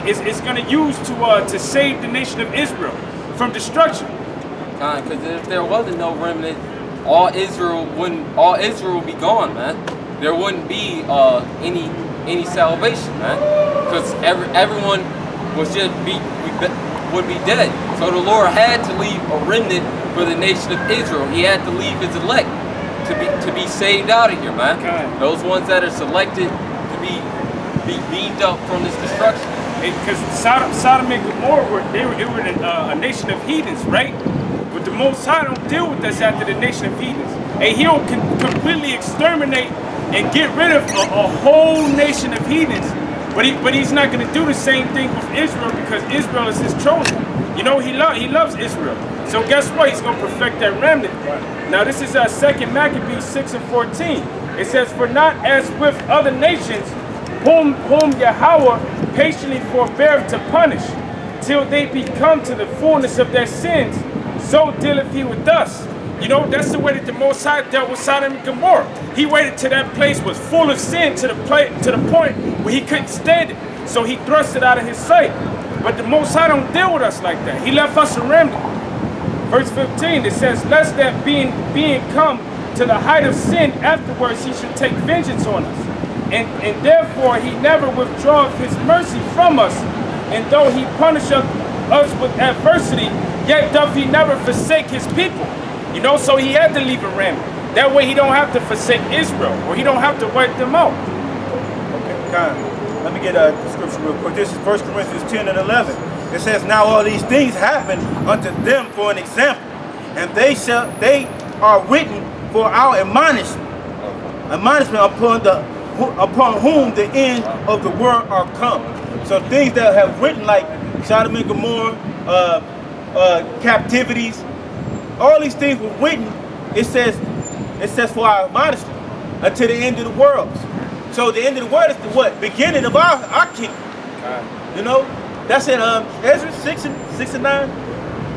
is going to use to save the nation of Israel from destruction. Because if there wasn't no remnant, all Israel would be gone, man. There wouldn't be any salvation, man. Because everyone would be dead. So the Lord had to leave a remnant for the nation of Israel. He had to leave his elect to be saved out of here, man. Okay. Those ones that are selected to be beamed up from this destruction. Because Sodom and Gomorrah they were a nation of heathens, right? But the Most High don't deal with us after the nation of heathens. And he'll completely exterminate and get rid of a whole nation of heathens. But he's not going to do the same thing with Israel, because Israel is his chosen. You know, he loves Israel. So guess what? He's going to perfect that remnant. Now this is 2 Maccabees 6:14. It says, "For not as with other nations, whom Yahweh patiently forbeareth to punish, till they be come to the fullness of their sins, so dealeth he with us." You know, that's the way that the Most High dealt with Sodom and Gomorrah. He waited till that place was full of sin to the point where he couldn't stand it. So he thrust it out of his sight. But the Most High don't deal with us like that. He left us a remnant. Verse 15, it says, "Lest that being come to the height of sin, afterwards he should take vengeance on us. And therefore he never withdraweth his mercy from us. And though he punisheth us with adversity, yet doth he never forsake his people." You know, so he had to leave a remnant. That way he don't have to forsake Israel, or he don't have to wipe them out. Okay, kind. Let me get a scripture real quick. This is 1 Corinthians 10 and 11. It says, "Now all these things happen unto them for an example, and they are written for our admonishment upon whom the end of the world are come." So things that have written, like Sodom and Gomorrah, captivities, all these things were written. It says for our admonishment until the end of the world. So the end of the world is the what? Beginning of our kingdom. You know, that's in Ezra 6 and 9,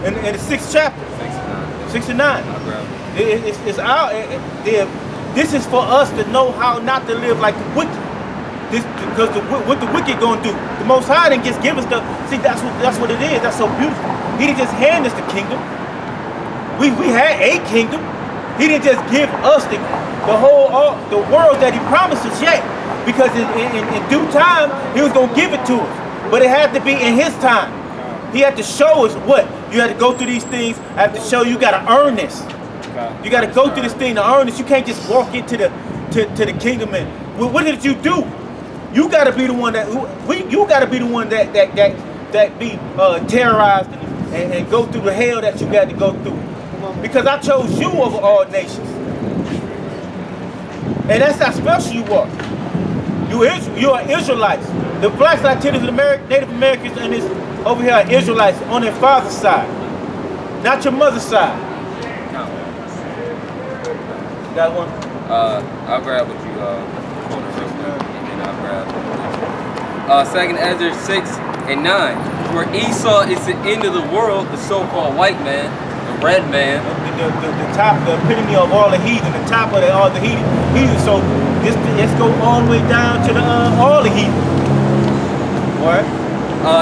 in the 6th chapter. 6 and 9. This is for us to know how not to live like the wicked. Because what the wicked gonna do? The Most High didn't just give us the. See, that's what it is. That's so beautiful. He didn't just hand us the kingdom. We had a kingdom. He didn't just give us the world that he promised us yet. Because in due time, he was gonna give it to us. But it had to be in his time. He had to show us what? You had to go through these things. I have to show you gotta earn this. You gotta go through this thing to earn this. You can't just walk into the kingdom and what did you do? You gotta be the one that be terrorized and go through the hell that you got to go through. Because I chose you over all nations. And that's how special you are. You are Israelites. The blacks, Latinos, and Native Americans, and this over here are Israelites on their father's side, not your mother's side. Got one? I'll grab what you and I'll grab 2 Ezra 6 and 9. Where Esau is the end of the world, the so-called white man, the red man. The top, the epitome of all the heathen, the top of all the heathen. So let's go all the way down to all the heathen. What?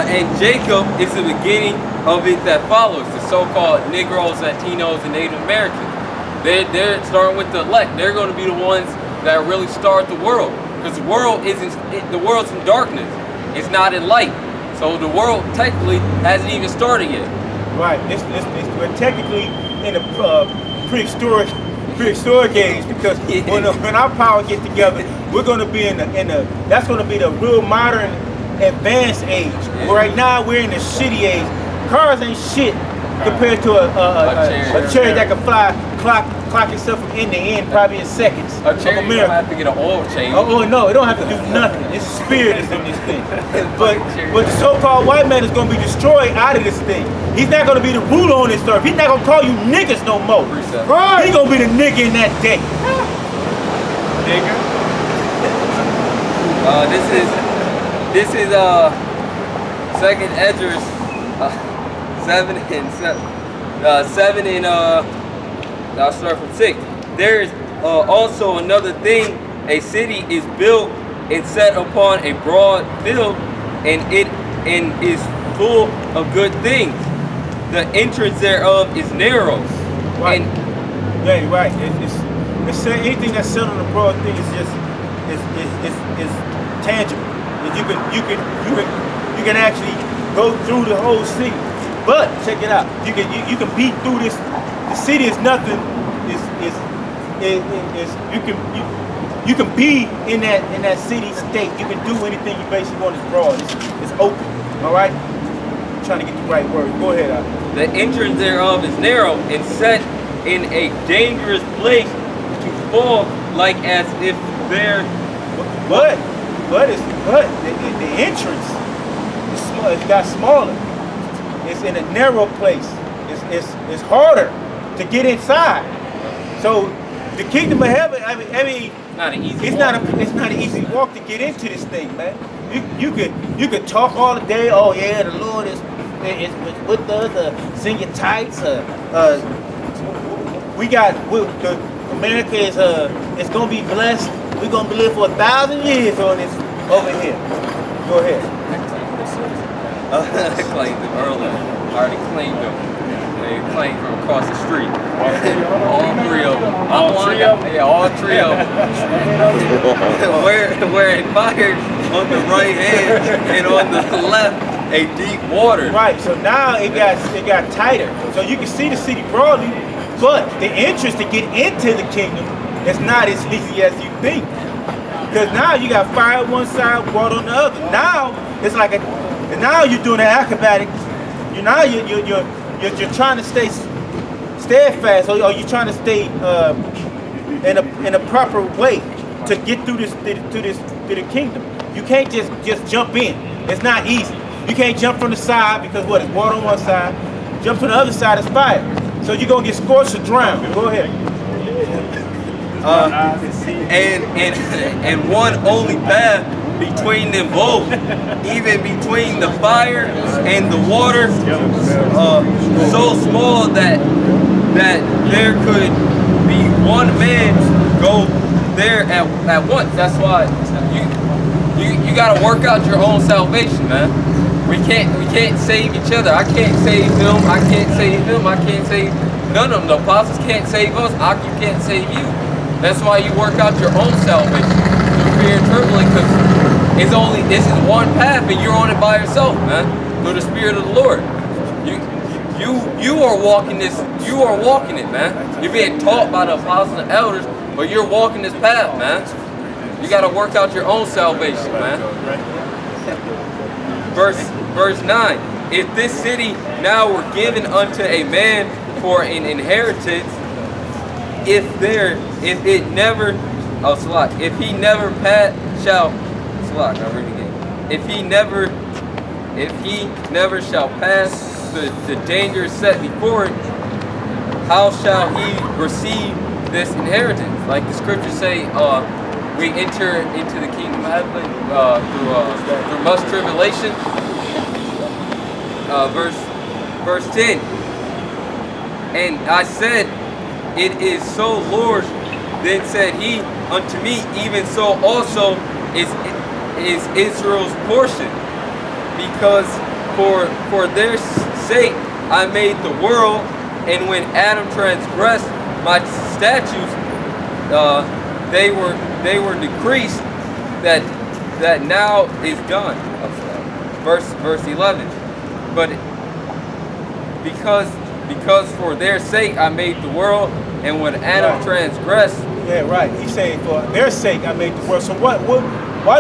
And Jacob is the beginning of it that follows, the so-called Negroes, Latinos, and Native Americans. They're starting with the elect. They're going to be the ones that really start the world, because the world's in darkness. It's not in light. So the world technically hasn't even started yet. Right. We're technically in a prehistoric age, because when our power get together, we're going to be that's going to be the real modern advanced age. Yeah. Right now we're in the shitty age. Cars ain't shit compared to a chariot that can fly, clock itself from end to end probably in seconds. A chariot, you don't have to get an oil change. Oh no, it don't have to do nothing. It's spirit is in this thing. But the so-called white man is going to be destroyed out of this thing. He's not going to be the ruler on this earth. He's not going to call you niggas no more. Right. He's going to be the nigga in that day. Nigga. This is 2nd Ezra 7 and I'll start from 6. There is also another thing. A city is built and set upon a broad field, and it and is full of good things. The entrance thereof is narrow. Right. And Yeah, you're right. It's anything that's said on the broad thing is just is tangible. You can actually go through the whole city. But check it out. You can beat through this. The city is nothing. You can be in that city state. You can do anything you basically want. It's broad. It's open. All right. I'm trying to get the right word. Go ahead, Al. the entrance thereof is narrow and set in a dangerous place to fall, like as if there. But the entrance is small. It got smaller. It's in a narrow place. It's harder to get inside. So the kingdom of heaven. I mean, Not an easy. it's walk. not an easy walk to get into this thing, man. You could talk all the day. Oh yeah, the Lord is with us. Sing your tights. America is gonna be blessed. We're gonna live for 1,000 years on this over here. Go ahead. I claimed them earlier. I already claimed them. They claimed from across the street. All three of them. All three of them? Yeah, all three of them. where it fired on the right hand and on the left a deep water. Right. So now it got tighter. So you can see the city broadly, but the entrance to get into the kingdom is not as easy as you think. Because now you got fire on one side, water on the other. Now it's like now you're doing an acrobatic. You're trying to stay steadfast, or you're trying to stay in a proper way to get through to the kingdom. You can't just jump in. It's not easy. You can't jump from the side because it's water on one side. Jump to the other side is fire. So you're gonna get scorched or drowned. Go ahead. And one only path between them both, even between the fire and the water, so small that there could be one man go there at once. That's why you gotta work out your own salvation, man. We can't save each other. I can't save him. I can't save him. I can't save none of them. The apostles can't save us. You can't save you. That's why you work out your own salvation through fear and trembling, because this is one path and you're on it by yourself, man. Through the Spirit of the Lord. You are walking this. You are walking it, man. You're being taught by the apostles and elders, but you're walking this path, man. You got to work out your own salvation, man. Verse 9. If this city now were given unto a man for an inheritance, if he never shall pass the danger set before it, how shall he receive this inheritance? Like the scriptures say, we enter into the kingdom of heaven through much tribulation. Verse 10. And I said, it is so, Lord. Then said he unto me, even so also is Israel's portion, because for their sake I made the world, and when Adam transgressed my statutes, they were decreased, that now is done. Verse 11. But because for their sake I made the world, and when Adam transgressed. Yeah, right. He's saying for their sake I made the world. So why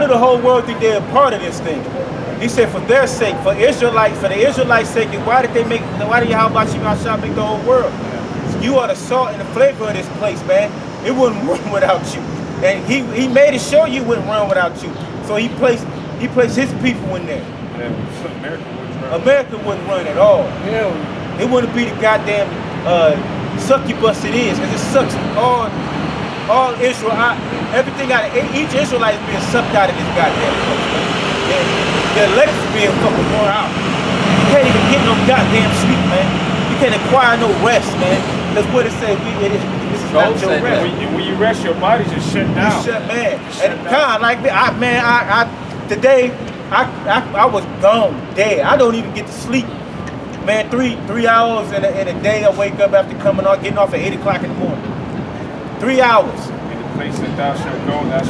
do the whole world think they're a part of this thing? He said for their sake, for the Israelites' sake. And why did Yahweh Shah make the whole world? You are the salt and the flavor of this place, man. It wouldn't run without you. And he made it sure you wouldn't run without you. So he placed his people in there. America wouldn't run at all. Yeah. It wouldn't be the goddamn succubus it is, because it sucks all Israel out, everything out of each Israelite is being sucked out of this goddamn place. The elections being fucking more out. You can't even get no goddamn sleep, man. You can't acquire no rest, man. That's what it says. This is not your rest. When you rest, your body just shut down. You shut, man. And kind of like that. Today I was gone, dead. I don't even get to sleep. Man, 3 hours in a day. I wake up after getting off at 8 o'clock in the morning. 3 hours. In the place that thou shalt go, that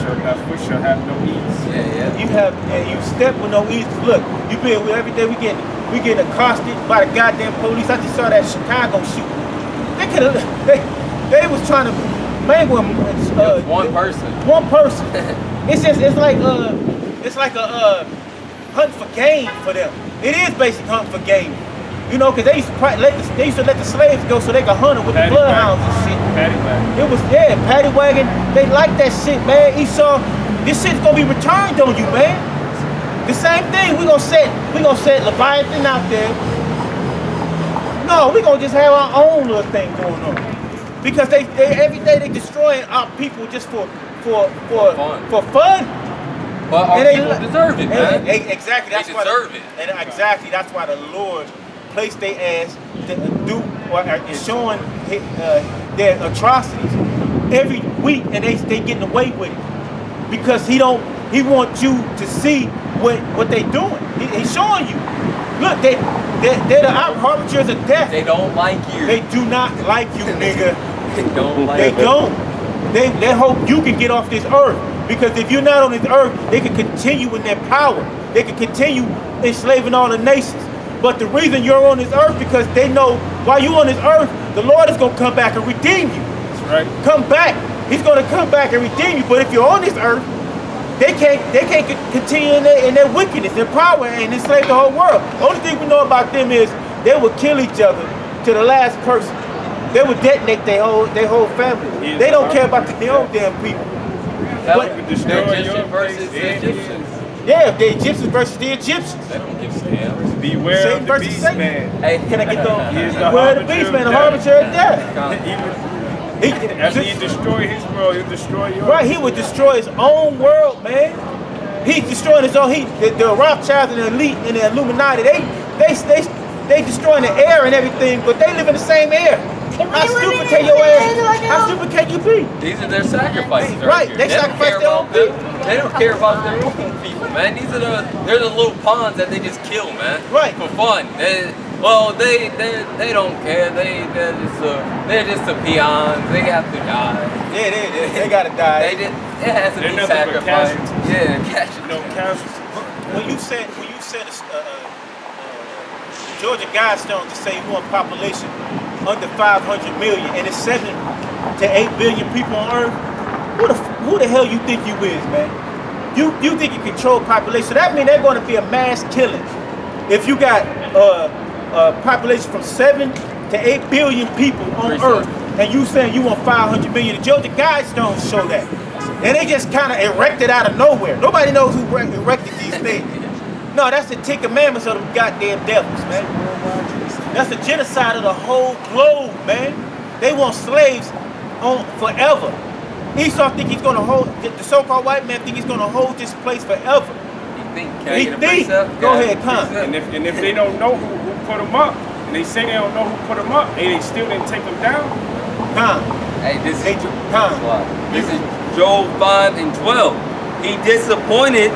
foot shall have no ease. You step with no ease. Look, you been with every day we getting accosted by the goddamn police. I just saw that Chicago shooting. They was trying to mangle one person. One person. it's like a hunt for game for them. It is basically hunt for game. You know, because they used to let the slaves go so they could hunt them with the bloodhounds and shit. Paddy wagon. It was paddy wagon. They like that shit, man. Esau, this shit's gonna be returned on you, man. The same thing. We gonna set Leviathan out there. No, we gonna just have our own little thing going on. Because they every day they destroying our people just for fun. But our people deserve it, man. Exactly. They deserve it. And exactly, that's why the Lord placed their ass to do or is showing their atrocities every week, and they getting away with it because he wants you to see what they doing. He's showing you. Look, they're the harbingers of death. They don't like you. They do not like you, nigga. They don't like you. They don't. They hope you can get off this earth. Because if you're not on this earth, they can continue in their power. They can continue enslaving all the nations. But the reason you're on this earth, because they know while you're on this earth, the Lord is going to come back and redeem you. That's right. Come back. He's going to come back and redeem you. But if you're on this earth, they can't continue in their wickedness, their power, and enslave the whole world. The only thing we know about them is they will kill each other to the last person. They will detonate their whole family. They don't care about their own damn people. But the Egyptians versus the Egyptians. Yeah, the Egyptians versus the Egyptians. They don't give scams. Beware Satan of the versus beast Satan. man. Hey, can I get He beware of the beast man, the harbinger of death. After he destroy his world, he'll destroy yours. Right, he would destroy his own world, man. He's destroying his own. The Rothschilds and the elite and the Illuminati, they destroying the air and everything, but they live in the same air. How stupid can your ass? How stupid can you be? These are their sacrifices. Right, they sacrifice their own people. They don't care about their own people, man. They're the little pawns that they just kill, man. Right. For fun. They don't care. They're just the peons. They have to die. Yeah, they gotta die. It has to be sacrificed. Yeah, casualties. No casualties. When you said Georgia Guidestones to say you want population under 500 million and it's 7 to 8 billion people on Earth, who the hell you think you is, man? You think you control population? So that means they're going to be a mass killing. If you got a population from 7 to 8 billion people on Earth, and you saying you want 500 million, the Georgia Guidestones show that. And they just kind of erected out of nowhere. Nobody knows who erected these things. No, that's the 10 Commandments of them goddamn devils, man. That's the genocide of the whole globe, man. They want slaves on forever. Esau think he's gonna hold, the so-called white man think he's gonna hold this place forever. He think. Go ahead, come. And if they don't know who put them up, and they say they don't know who put them up, and they still didn't take them down. Come. Hey, this is Job 5 and 12. He disappointed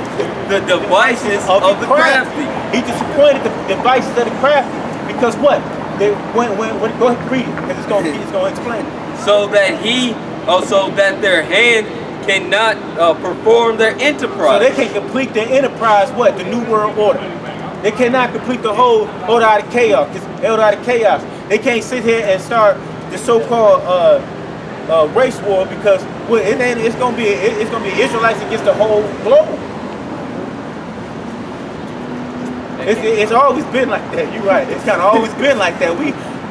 the devices of the crafty. He disappointed the devices of the crafty. Because what? Go ahead and read it, because it's gonna explain it. So that their hand cannot perform their enterprise. So they can complete their enterprise, what? The New World Order. They cannot complete the whole order out of chaos. They can't sit here and start the so-called race war because it's gonna be Israelites against the whole globe. It's always been like that. You're right. It's kind of always been like that.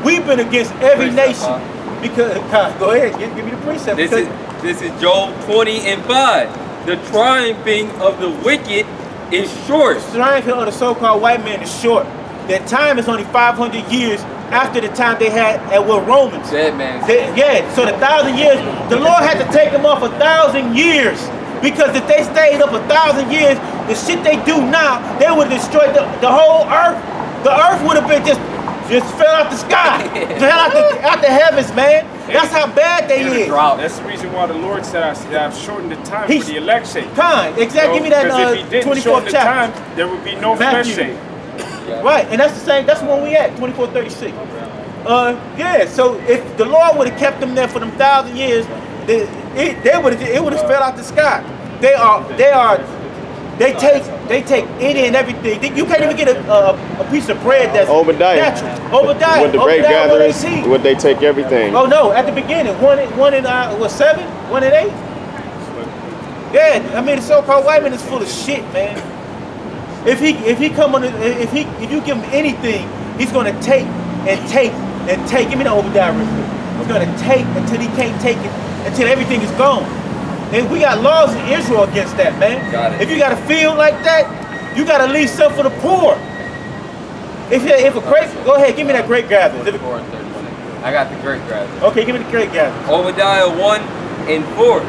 We've been against every nation because. Go ahead, give me the precept. This is Job 20 and 5. The triumphing of the wicked is short. The triumphing of the so-called white man is short. Their time is only 500 years after the time they had at Romans. Dead man. So the 1,000 years, the Lord had to take them off 1,000 years. Because if they stayed up 1,000 years, the shit they do now, they would have destroyed the whole earth. The earth would have been just just fell out the sky. Fell out the heavens, man. That's how bad they is. That's the reason why the Lord said I've shortened the time for the elect sake. Time, exactly. Give me that Because if he didn't 24th shorten the chapter. time, there would be no flesh saved. Right, and that's the same. That's when we at 24:36. Yeah. So if the Lord would have kept them there for them 1,000 years, it would have fell out the sky. They take any and everything. You can't even get a piece of bread that's natural. Obadiah. With the great gatherers, would they take everything? Oh no! At the beginning, one in 7, 1 in 8. Yeah, I mean the so-called white man is full of shit, man. If he come on, if you give him anything, he's gonna take and take and take. Give me the Obadiah real quick. He's gonna take until he can't take it, until everything is gone. And we got laws in Israel against that, man. Got it. If you got a field like that, you gotta leave some for the poor. If a grape, go ahead, give me that grape gathering. I got the great gathering. Okay, give me the grape gathering. Obadiah 1 and 4.